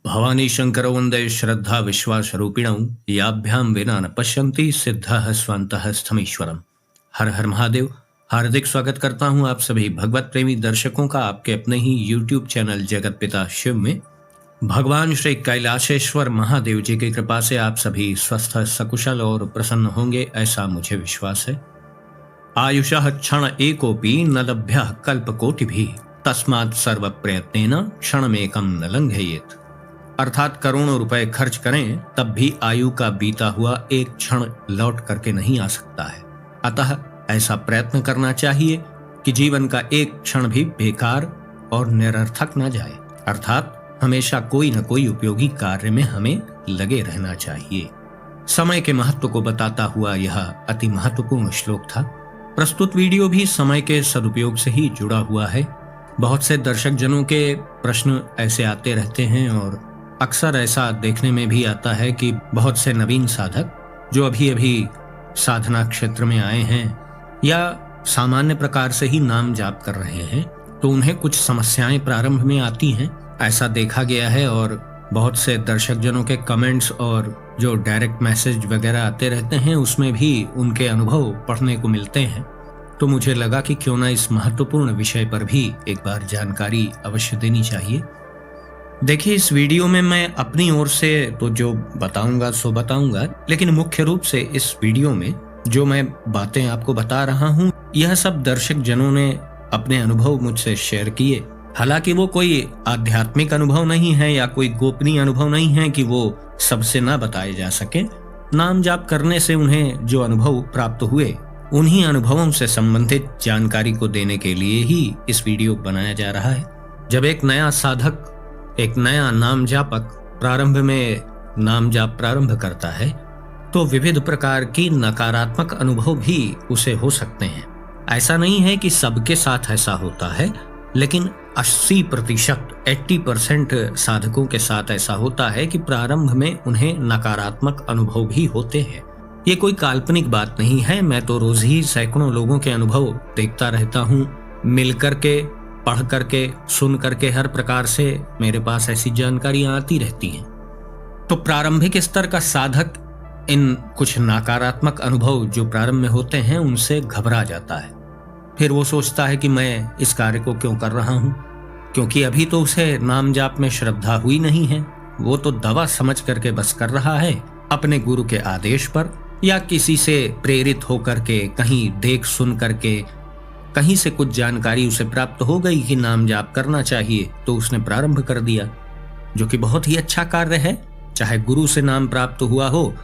भवानी शंकर वंदे श्रद्धा विश्वास रूपिणौ याभ्यां विना न पश्यन्ति सिद्धः स्वान्तः स्थमीश्वरम। हर हर महादेव। हार्दिक स्वागत करता हूं आप सभी भगवत प्रेमी दर्शकों का आपके अपने ही YouTube चैनल जगत पिता शिव में। भगवान श्री कैलाशेश्वर महादेव जी की कृपा से आप सभी स्वस्थ सकुशल और प्रसन्न होंगे, ऐसा मुझे विश्वास है। आयुषः क्षण एकोपि न लभ्यः कल्पकोटिभिः तस्मात् सर्व प्रयत्नेन क्षणमेकं न लंघयेत्। अर्थात करोड़ों रुपए खर्च करें तब भी आयु का बीता हुआ एक क्षण लौट करके नहीं आ सकता है। अतः ऐसा प्रयत्न करना चाहिए कि जीवन का एक क्षण भी बेकार और निरर्थक न जाए। अर्थात हमेशा कोई न कोई उपयोगी कार्य में हमें लगे रहना चाहिए। समय के महत्व को बताता हुआ यह अति महत्वपूर्ण श्लोक था। प्रस्तुत वीडियो भी समय के सदुपयोग से ही जुड़ा हुआ है। बहुत से दर्शक जनों के प्रश्न ऐसे आते रहते हैं और अक्सर ऐसा देखने में भी आता है कि बहुत से नवीन साधक जो अभी अभी साधना क्षेत्र में आए हैं या सामान्य प्रकार से ही नाम जाप कर रहे हैं तो उन्हें कुछ समस्याएं प्रारंभ में आती हैं, ऐसा देखा गया है। और बहुत से दर्शक जनों के कमेंट्स और जो डायरेक्ट मैसेज वगैरह आते रहते हैं उसमें भी उनके अनुभव पढ़ने को मिलते हैं। तो मुझे लगा कि क्यों ना इस महत्वपूर्ण विषय पर भी एक बार जानकारी अवश्य देनी चाहिए। देखिए, इस वीडियो में मैं अपनी ओर से तो जो बताऊंगा सो बताऊंगा, लेकिन मुख्य रूप से इस वीडियो में जो मैं बातें आपको बता रहा हूं यह सब दर्शक जनों ने अपने अनुभव मुझसे शेयर किए। हालांकि वो कोई आध्यात्मिक अनुभव नहीं है या कोई गोपनीय अनुभव नहीं है कि वो सबसे ना बताए जा सके। नाम जाप करने से उन्हें जो अनुभव प्राप्त हुए उन्हीं अनुभवों से संबंधित जानकारी को देने के लिए ही इस वीडियो बनाया जा रहा है। जब एक नया साधक, एक नया नाम जापक प्रारंभ में नाम जाप प्रारंभ करता है तो विविध प्रकार की नकारात्मक अनुभव भी उसे हो सकते हैं। ऐसा नहीं है कि सबके साथ ऐसा होता है, लेकिन 80% साधकों के साथ ऐसा होता है कि प्रारंभ में उन्हें नकारात्मक अनुभव भी होते हैं। ये कोई काल्पनिक बात नहीं है। मैं तो रोज ही सैकड़ों लोगों के अनुभव देखता रहता हूँ, मिल करके, पढ़ करके, सुन करके, हर प्रकार से मेरे पास ऐसी जानकारियां आती रहती हैं। तो प्रारंभिक स्तर का साधक इन कुछ नकारात्मक अनुभव जो प्रारंभ में होते हैं उनसे घबरा जाता है। फिर वो सोचता है कि मैं इस कार्य को क्यों कर रहा हूँ, क्योंकि अभी तो उसे नाम जाप में श्रद्धा हुई नहीं है। वो तो दवा समझ करके बस कर रहा है, अपने गुरु के आदेश पर या किसी से प्रेरित होकर के, कहीं देख सुन करके, कहीं से कुछ जानकारी उसे प्राप्त हो गई कि नाम जाप करना चाहिए तो उसने प्रारंभ कर दिया, जो कि बहुत ही अच्छा कार्य है। चाहे गुरु से नाम प्राप्त हुआ हो,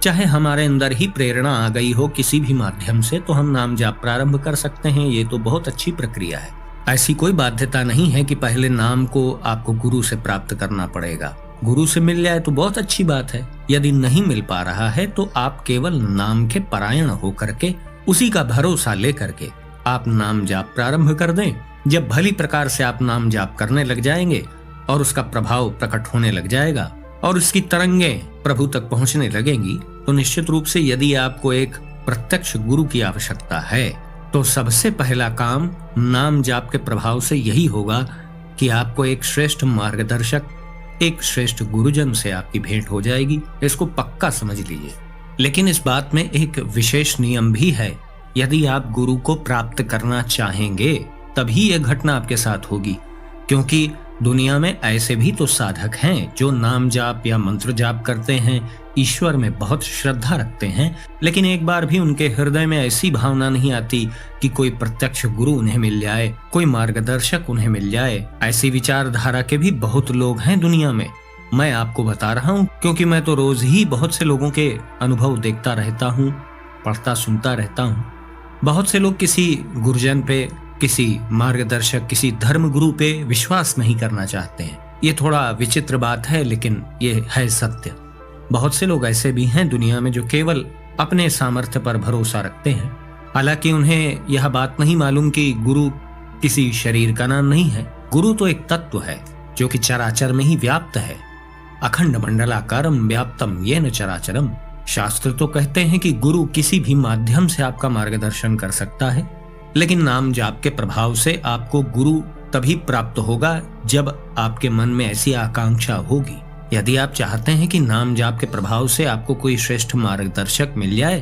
चाहे हमारे अंदर ही प्रेरणा आ गई हो किसी भी माध्यम से, तो हम नाम जाप प्रारंभ कर सकते हैं। ये तो बहुत अच्छी प्रक्रिया है। ऐसी कोई बाध्यता नहीं है कि पहले नाम को आपको गुरु से प्राप्त करना पड़ेगा। गुरु से मिल जाए तो बहुत अच्छी बात है। यदि नहीं मिल पा रहा है तो आप केवल नाम के परायण होकर के, उसी का भरोसा लेकर के आप नाम जाप प्रारंभ कर दें। जब भली प्रकार से आप नाम जाप करने लग जाएंगे और उसका प्रभाव प्रकट होने लग जाएगा और उसकी तरंगें प्रभु तक पहुंचने लगेंगी, तो निश्चित रूप से यदि आपको एक प्रत्यक्ष गुरु की आवश्यकता है तो सबसे पहला काम नाम जाप के प्रभाव से यही होगा कि आपको एक श्रेष्ठ मार्गदर्शक, एक श्रेष्ठ गुरुजन से आपकी भेंट हो जाएगी। इसको पक्का समझ लीजिए। लेकिन इस बात में एक विशेष नियम भी है। यदि आप गुरु को प्राप्त करना चाहेंगे तभी यह घटना आपके साथ होगी, क्योंकि दुनिया में ऐसे भी तो साधक हैं जो नाम जाप या मंत्र जाप करते हैं, ईश्वर में बहुत श्रद्धा रखते हैं, लेकिन एक बार भी उनके हृदय में ऐसी भावना नहीं आती कि कोई प्रत्यक्ष गुरु उन्हें मिल जाए, कोई मार्गदर्शक उन्हें मिल जाए। ऐसी विचारधारा के भी बहुत लोग हैं दुनिया में। मैं आपको बता रहा हूँ क्योंकि मैं तो रोज ही बहुत से लोगों के अनुभव देखता रहता हूँ, पढ़ता सुनता रहता हूँ। बहुत से लोग किसी गुरुजन पे, किसी मार्गदर्शक, किसी धर्म गुरु पे विश्वास नहीं करना चाहते हैं। ये थोड़ा विचित्र बात है, लेकिन ये है सत्य। बहुत से लोग ऐसे भी हैं दुनिया में जो केवल अपने सामर्थ्य पर भरोसा रखते हैं। हालांकि उन्हें यह बात नहीं मालूम कि गुरु किसी शरीर का नाम नहीं है। गुरु तो एक तत्व है जो कि चराचर में ही व्याप्त है। अखंड मंडलाकारम व्याप्तम येन चराचरम। शास्त्र तो कहते हैं कि गुरु किसी भी माध्यम से आपका मार्गदर्शन कर सकता है, लेकिन नाम जाप के प्रभाव से आपको गुरु तभी प्राप्त होगा जब आपके मन में ऐसी आकांक्षा होगी। यदि आप चाहते हैं कि नाम जाप के प्रभाव से आपको कोई श्रेष्ठ मार्गदर्शक मिल जाए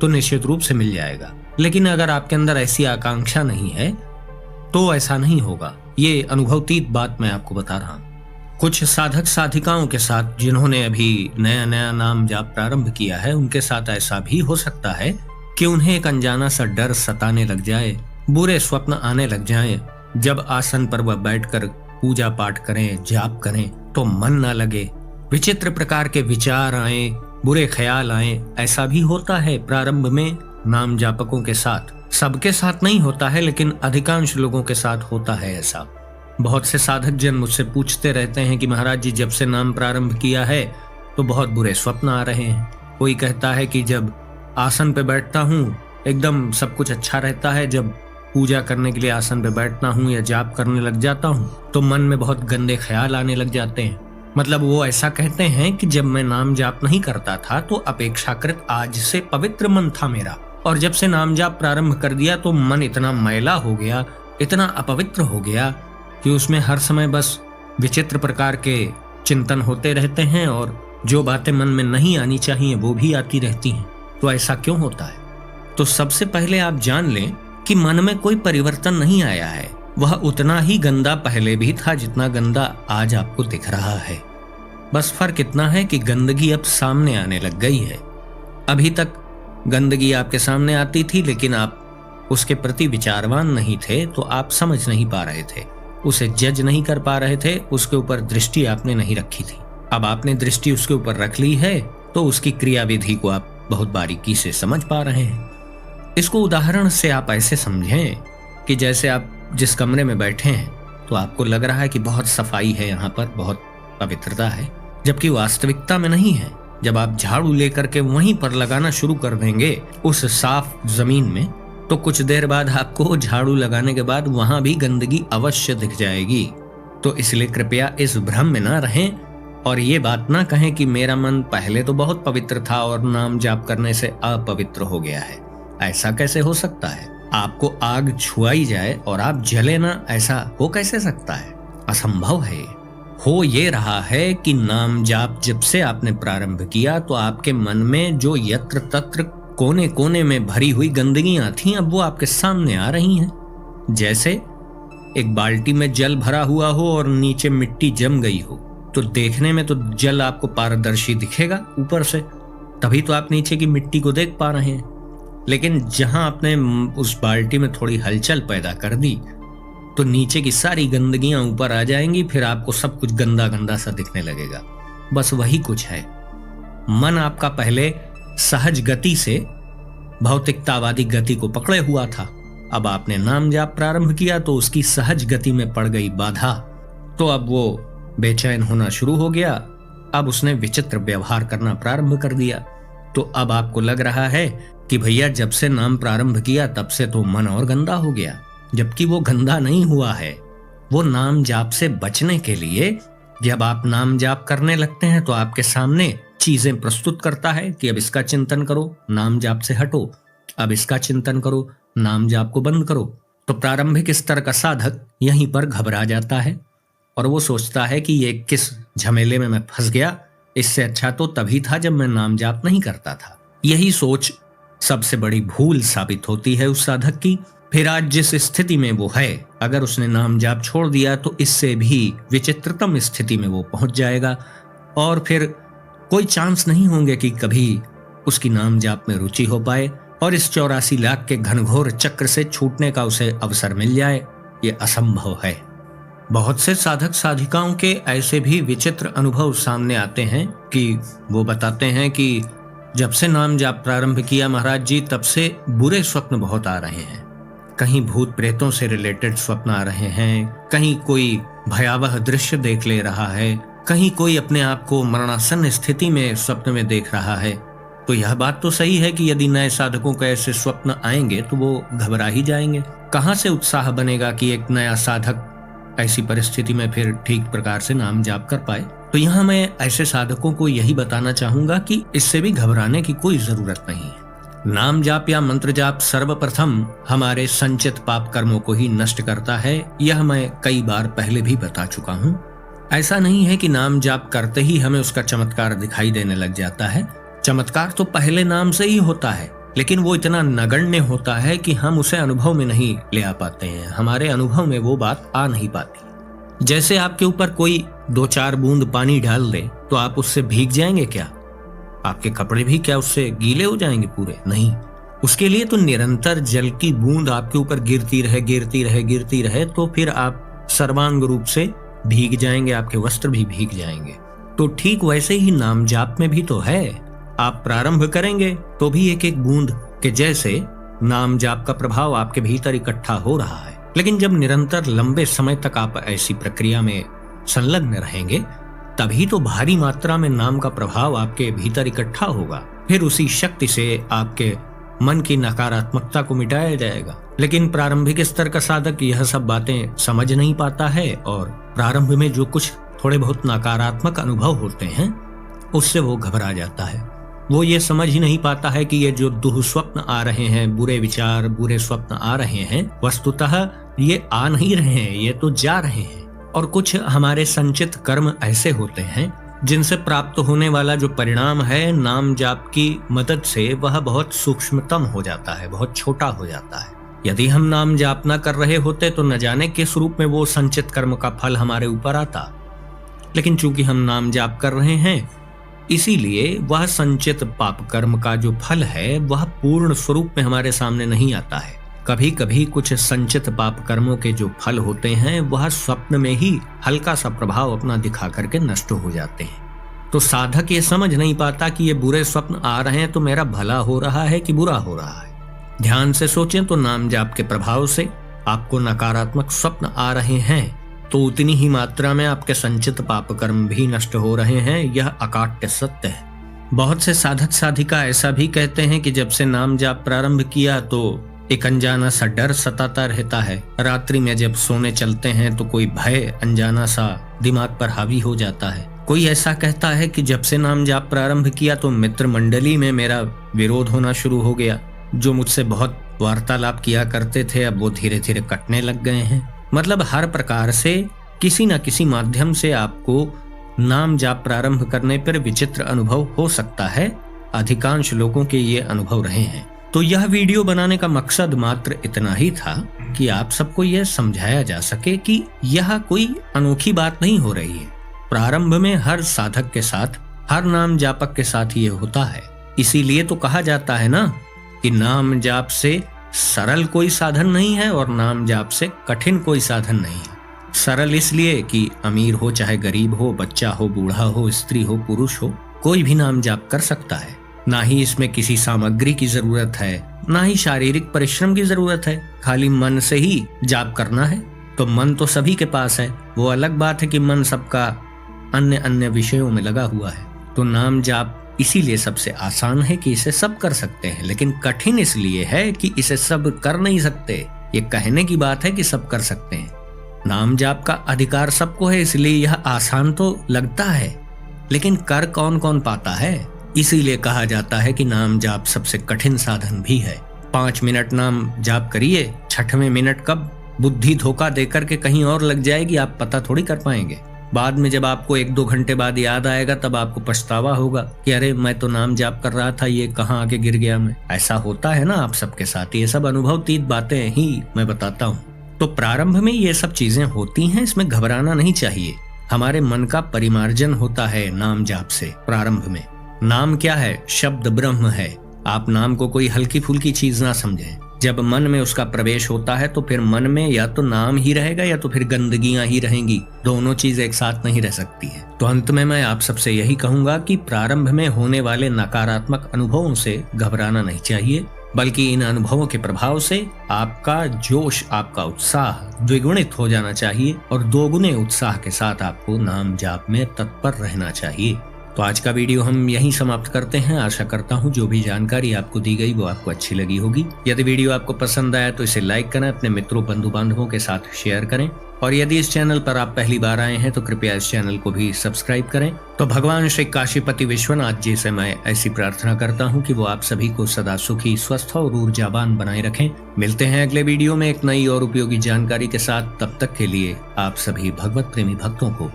तो निश्चित रूप से मिल जाएगा, लेकिन अगर आपके अंदर ऐसी आकांक्षा नहीं है तो ऐसा नहीं होगा। ये अनुभवतीत बात मैं आपको बता रहा हूं। कुछ साधक साधिकाओं के साथ जिन्होंने अभी नया नया नाम जाप प्रारंभ किया है, उनके साथ ऐसा भी हो सकता है कि उन्हें एक अनजाना सा डर सताने लग जाए, बुरे स्वप्न आने लग जाएं। जब आसन पर वह बैठकर पूजा पाठ करें, जाप करें तो मन ना लगे, विचित्र प्रकार के विचार आए, बुरे ख्याल आए। ऐसा भी होता है प्रारंभ में नाम जापकों के साथ। सबके साथ नहीं होता है, लेकिन अधिकांश लोगों के साथ होता है ऐसा। बहुत से साधक जन मुझसे पूछते रहते हैं कि महाराज जी, जब से नाम प्रारंभ किया है तो बहुत बुरे स्वप्न आ रहे हैं। कोई कहता है कि जब आसन पे बैठता हूँ एकदम सब कुछ अच्छा रहता है, जब पूजा करने के लिए आसन पे बैठता हूँ या जाप करने लग जाता हूँ तो मन में बहुत गंदे ख्याल आने लग जाते हैं। मतलब वो ऐसा कहते हैं कि जब मैं नाम जाप नहीं करता था तो अपेक्षाकृत आज से पवित्र मन था मेरा, और जब से नाम जाप प्रारंभ कर दिया तो मन इतना मैला हो गया, इतना अपवित्र हो गया कि उसमें हर समय बस विचित्र प्रकार के चिंतन होते रहते हैं और जो बातें मन में नहीं आनी चाहिए वो भी आती रहती हैं। तो ऐसा क्यों होता है? तो सबसे पहले आप जान लें कि मन में कोई परिवर्तन नहीं आया है। वह उतना ही गंदा पहले भी था जितना गंदा आज आपको दिख रहा है। बस फर्क इतना है कि गंदगी अब सामने आने लग गई है। अभी तक गंदगी आपके सामने आती थी, लेकिन आप उसके प्रति विचारवान नहीं थे, तो आप समझ नहीं पा रहे थे, उसे जज नहीं कर पा रहे थे, उसके ऊपर दृष्टि आपने नहीं रखी थी। अब आपने दृष्टि उसके ऊपर रख ली है तो उसकी क्रियाविधि को आप बहुत बारीकी से समझ पा रहे हैं। इसको उदाहरण से आप ऐसे समझें कि जैसे आप जिस कमरे में बैठे हैं तो आपको लग रहा है कि बहुत सफाई है, यहाँ पर बहुत पवित्रता है, जबकि वास्तविकता में नहीं है। जब आप झाड़ू लेकर के वहीं पर लगाना शुरू कर देंगे उस साफ जमीन में, तो कुछ देर बाद आपको झाड़ू लगाने के बाद वहां भी गंदगी अवश्य दिख जाएगी। तो इसलिए कृपया इस भ्रम में ना रहें और ये बात ना कहें कि मेरा मन पहले तो बहुत पवित्र था और नाम जाप करने से अपवित्र हो गया है। ऐसा कैसे हो सकता है? आपको आग छुआई जाए और आप जले ना, ऐसा हो कैसे सकता है? असंभव है। हो ये रहा है कि नाम जाप जब से आपने प्रारंभ किया तो आपके मन में जो यत्र तत्र कोने कोने में भरी हुई गंदगियां थी, अब वो आपके सामने आ रही हैं। जैसे एक बाल्टी में जल भरा हुआ हो और नीचे मिट्टी जम गई हो, तो देखने में तो जल आपको पारदर्शी दिखेगा ऊपर से, तभी तो आप नीचे की मिट्टी को देख पा रहे हैं। लेकिन जहां आपने उस बाल्टी में थोड़ी हलचल पैदा कर दी तो नीचे की सारी गंदगियां ऊपर आ जाएंगी, फिर आपको सब कुछ गंदा गंदा सा दिखने लगेगा। बस वही कुछ है। मन आपका पहले सहज गति से भौतिकतावादी गति को पकड़े हुआ था। अब आपने नाम जाप प्रारंभ किया तो उसकी सहज गति में पड़ गई बाधा, तो अब वो बेचैन होना शुरू हो गया। अब उसने विचित्र व्यवहार करना प्रारंभ कर दिया। तो अब आपको लग रहा है कि भैया जब से नाम प्रारंभ किया तब से तो मन और गंदा हो गया, जबकि वो गंदा नहीं हुआ है। वो नाम जाप से बचने के लिए जब आप नाम जाप करने लगते हैं तो आपके सामने चीजें प्रस्तुत करता है कि अब इसका चिंतन करो, नाम जाप से हटो, अब इसका चिंतन करो, नाम जाप को बंद करो। तो प्रारंभिक स्तर का साधक यहीं पर घबरा जाता है और वो सोचता है कि ये किस झमेले में मैं फंस गया, इससे अच्छा तो तभी था जब मैं नाम जाप नहीं करता था। यही सोच सबसे बड़ी भूल साबित होती है उस साधक की। फिर आज जिस स्थिति में वो है, अगर उसने नाम जाप छोड़ दिया तो इससे भी विचित्रतम स्थिति में वो पहुंच जाएगा और फिर कोई चांस नहीं होंगे कि कभी उसकी नाम जाप में रुचि हो पाए और इस 84 लाख के घनघोर चक्र से छूटने का उसे अवसर मिल जाए। ये असंभव है। बहुत से साधक साधिकाओं के ऐसे भी विचित्र अनुभव सामने आते हैं कि वो बताते हैं कि जब से नाम जाप प्रारंभ किया महाराज जी, तब से बुरे स्वप्न बहुत आ रहे हैं। कहीं भूत प्रेतों से रिलेटेड स्वप्न आ रहे हैं, कहीं कोई भयावह दृश्य देख ले रहा है, कहीं कोई अपने आप को मरणासन्न स्थिति में स्वप्न में देख रहा है। तो यह बात तो सही है कि यदि नए साधकों को ऐसे स्वप्न आएंगे तो वो घबरा ही जाएंगे। कहां से उत्साह बनेगा कि एक नया साधक ऐसी परिस्थिति में फिर ठीक प्रकार से नाम जाप कर पाए। तो यहाँ मैं ऐसे साधकों को यही बताना चाहूंगा कि इससे भी घबराने की कोई जरूरत नहीं है। नाम जाप या मंत्र जाप सर्वप्रथम हमारे संचित पाप कर्मों को ही नष्ट करता है। यह मैं कई बार पहले भी बता चुका हूँ। ऐसा नहीं है कि नाम जाप करते ही हमें उसका चमत्कार दिखाई देने लग जाता है। चमत्कार तो पहले नाम से ही होता है, लेकिन वो इतना नगण्य होता है कि हम उसे अनुभव में नहीं ले आ पाते हैं। हमारे अनुभव में वो बात आ नहीं पाती। जैसे आपके ऊपर कोई 2-4 बूंद पानी डाल दे तो आप उससे भीग जाएंगे क्या? आपके कपड़े भी क्या उससे गीले हो जाएंगे पूरे? नहीं। उसके लिए तो निरंतर जल की बूंद आपके ऊपर गिरती रहे तो फिर आप सर्वांग रूप से भीग जाएंगे, आपके वस्त्र भी भीग जाएंगे। तो ठीक वैसे ही नाम जाप में भी तो है। आप प्रारंभ करेंगे तो भी एक एक बूंद के जैसे नाम जाप का प्रभाव आपके भीतर इकट्ठा हो रहा है। लेकिन जब निरंतर लंबे समय तक आप ऐसी प्रक्रिया में संलग्न रहेंगे तभी तो भारी मात्रा में नाम का प्रभाव आपके भीतर इकट्ठा होगा। फिर उसी शक्ति से आपके मन की नकारात्मकता को मिटाया जाएगा। लेकिन प्रारंभिक स्तर का साधक यह सब बातें समझ नहीं पाता है और प्रारंभ में जो कुछ थोड़े बहुत नकारात्मक अनुभव होते हैं उससे वो घबरा जाता है। वो ये समझ ही नहीं पाता है कि ये जो दुःस्वप्न आ रहे हैं, बुरे विचार, बुरे स्वप्न आ रहे हैं, वस्तुतः ये आ नहीं रहे हैं, ये तो जा रहे हैं। और कुछ हमारे संचित कर्म ऐसे होते हैं जिनसे प्राप्त होने वाला जो परिणाम है नाम जाप की मदद से वह बहुत सूक्ष्मतम हो जाता है, बहुत छोटा हो जाता है। यदि हम नाम जाप न कर रहे होते तो न जाने किस रूप में वो संचित कर्म का फल हमारे ऊपर आता। लेकिन चूंकि हम नाम जाप कर रहे हैं इसीलिए वह संचित पाप कर्म का जो फल है वह पूर्ण स्वरूप में हमारे सामने नहीं आता है। कभी कभी कुछ संचित पाप कर्मों के जो फल होते हैं वह स्वप्न में ही हल्का सा प्रभाव अपना दिखा करके नष्ट हो जाते हैं। तो साधक ये समझ नहीं पाता कि ये बुरे स्वप्न आ रहे हैं तो मेरा भला हो रहा है कि बुरा हो रहा है। ध्यान से सोचें तो नाम जाप के प्रभाव से आपको नकारात्मक स्वप्न आ रहे हैं तो उतनी ही मात्रा में आपके संचित पाप कर्म भी नष्ट हो रहे हैं। यह अकाट्य सत्य है। बहुत से साधक साधिका ऐसा भी कहते हैं कि जब से नाम जाप प्रारंभ किया तो एक अनजाना सा डर सताता रहता है। रात्रि में जब सोने चलते हैं तो कोई भय अनजाना सा दिमाग पर हावी हो जाता है। कोई ऐसा कहता है कि जब से नाम जाप प्रारंभ किया तो मित्र मंडली में मेरा विरोध होना शुरू हो गया। जो मुझसे बहुत वार्तालाप किया करते थे अब वो धीरे धीरे कटने लग गए हैं। मतलब हर प्रकार से किसी न किसी माध्यम से आपको नाम जाप प्रारंभ करने पर विचित्र अनुभव हो सकता है। अधिकांश लोगों के ये अनुभव रहे हैं। तो यह वीडियो बनाने का मकसद मात्र इतना ही था कि आप सबको यह समझाया जा सके कि यह कोई अनोखी बात नहीं हो रही है। प्रारंभ में हर साधक के साथ, हर नाम जापक के साथ ये होता है। इसीलिए तो कहा जाता है ना कि नाम जाप से सरल कोई साधन नहीं है और नाम जाप से कठिन कोई साधन नहीं है। सरल इसलिए कि अमीर हो चाहे गरीब हो, बच्चा हो, बूढ़ा हो, स्त्री हो, पुरुष हो, कोई भी नाम जाप कर सकता है। ना ही इसमें किसी सामग्री की जरूरत है, ना ही शारीरिक परिश्रम की जरूरत है। खाली मन से ही जाप करना है। तो मन तो सभी के पास है। वो अलग बात है कि मन सबका अन्य अन्य विषयों में लगा हुआ है। तो नाम जाप इसीलिए सबसे आसान है कि इसे सब कर सकते हैं, लेकिन कठिन इसलिए है कि इसे सब कर नहीं सकते। ये कहने की बात है कि सब कर सकते हैं। नाम जाप का अधिकार सबको है, इसलिए यह आसान तो लगता है, लेकिन कर कौन कौन पाता है। इसीलिए कहा जाता है कि नाम जाप सबसे कठिन साधन भी है। 5 मिनट नाम जाप करिए, 6वें मिनट कब बुद्धि धोखा देकर के कहीं और लग जाएगी आप पता थोड़ी कर पाएंगे। बाद में जब आपको 1-2 घंटे बाद याद आएगा तब आपको पछतावा होगा कि अरे मैं तो नाम जाप कर रहा था, ये कहाँ आके गिर गया मैं। ऐसा होता है ना आप सबके साथ। ये सब अनुभवतीत बातें ही मैं बताता हूँ। तो प्रारंभ में ये सब चीजें होती हैं, इसमें घबराना नहीं चाहिए। हमारे मन का परिमार्जन होता है नाम जाप से। प्रारंभ में नाम क्या है? शब्द ब्रह्म है। आप नाम को कोई हल्की फुल्की चीज ना समझें। जब मन में उसका प्रवेश होता है तो फिर मन में या तो नाम ही रहेगा या तो फिर गंदगियां ही रहेंगी। दोनों चीज एक साथ नहीं रह सकती है। तो अंत में मैं आप सबसे यही कहूंगा कि प्रारंभ में होने वाले नकारात्मक अनुभवों से घबराना नहीं चाहिए, बल्कि इन अनुभवों के प्रभाव से आपका जोश, आपका उत्साह द्विगुणित हो जाना चाहिए और दोगुने उत्साह के साथ आपको नाम जाप में तत्पर रहना चाहिए। तो आज का वीडियो हम यहीं समाप्त करते हैं। आशा करता हूँ जो भी जानकारी आपको दी गई वो आपको अच्छी लगी होगी। यदि वीडियो आपको पसंद आया तो इसे लाइक करें, अपने मित्रों बंधु बांधवों के साथ शेयर करें और यदि इस चैनल पर आप पहली बार आए हैं तो कृपया इस चैनल को भी सब्सक्राइब करें। तो भगवान श्री काशीपति विश्वनाथ जी से मैं ऐसी प्रार्थना करता हूँ कि वो आप सभी को सदा सुखी, स्वस्थ और ऊर्जावान बनाए रखें। मिलते हैं अगले वीडियो में एक नई और उपयोगी जानकारी के साथ। तब तक के लिए आप सभी भगवत प्रेमी भक्तों को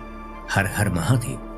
हर हर महादेव।